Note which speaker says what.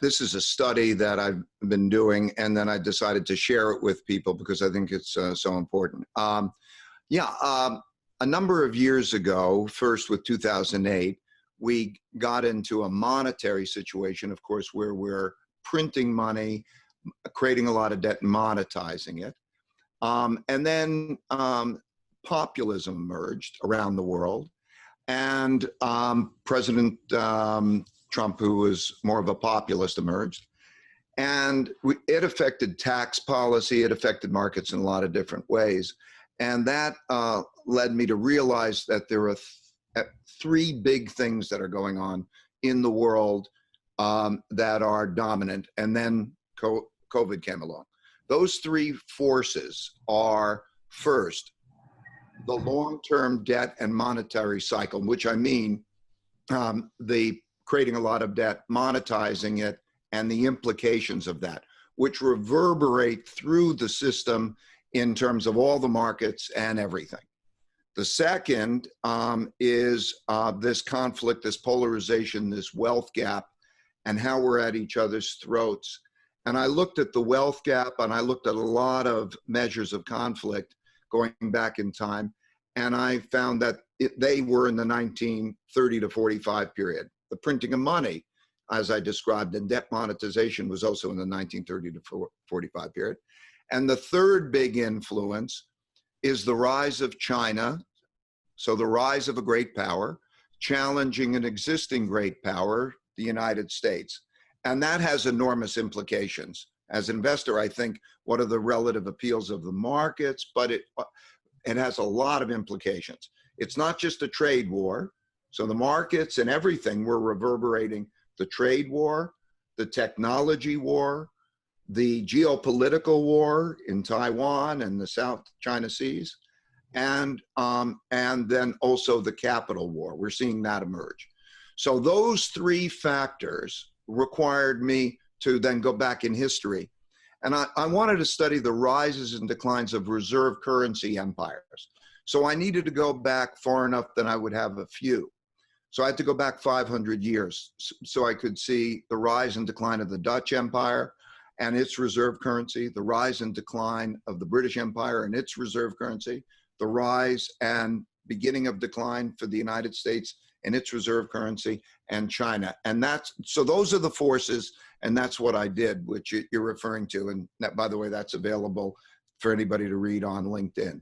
Speaker 1: This is a study that I've been doing, and then I decided to share it with people because I think it's so important. A number of years ago, first with 2008, we got into a monetary situation, of course, where we're printing money, creating a lot of debt, and monetizing it. And then populism emerged around the world. And President Trump, who was more of a populist, emerged. And it affected tax policy. It affected markets in a lot of different ways. And that led me to realize that there are three big things that are going on in the world that are dominant. And then COVID came along. Those three forces are, first, the long-term debt and monetary cycle, which I mean the creating a lot of debt, monetizing it, and the implications of that, which reverberate through the system in terms of all the markets and everything. The second is this conflict, this polarization, this wealth gap, and how we're at each other's throats. And I looked at the wealth gap, and I looked at a lot of measures of conflict going back in time, and I found that they were in the 1930 to 45 period. The printing of money, as I described, and debt monetization was also in the 1930 to 45 period. And the third big influence is the rise of China, so the rise of a great power, challenging an existing great power, the United States. And that has enormous implications. As an investor, I think, what are the relative appeals of the markets, but it has a lot of implications. It's not just a trade war. So the markets and everything were reverberating the trade war, the technology war, the geopolitical war in Taiwan and the South China Seas, and then also the capital war. We're seeing that emerge. So those three factors required me to then go back in history. And I wanted to study the rises and declines of reserve currency empires. So I needed to go back far enough that I would have a few. So I had to go back 500 years so I could see the rise and decline of the Dutch Empire and its reserve currency, the rise and decline of the British Empire and its reserve currency, the rise and beginning of decline for the United States and its reserve currency, and China. And so those are the forces, and that's what I did, which you're referring to. And that, by the way, that's available for anybody to read on LinkedIn.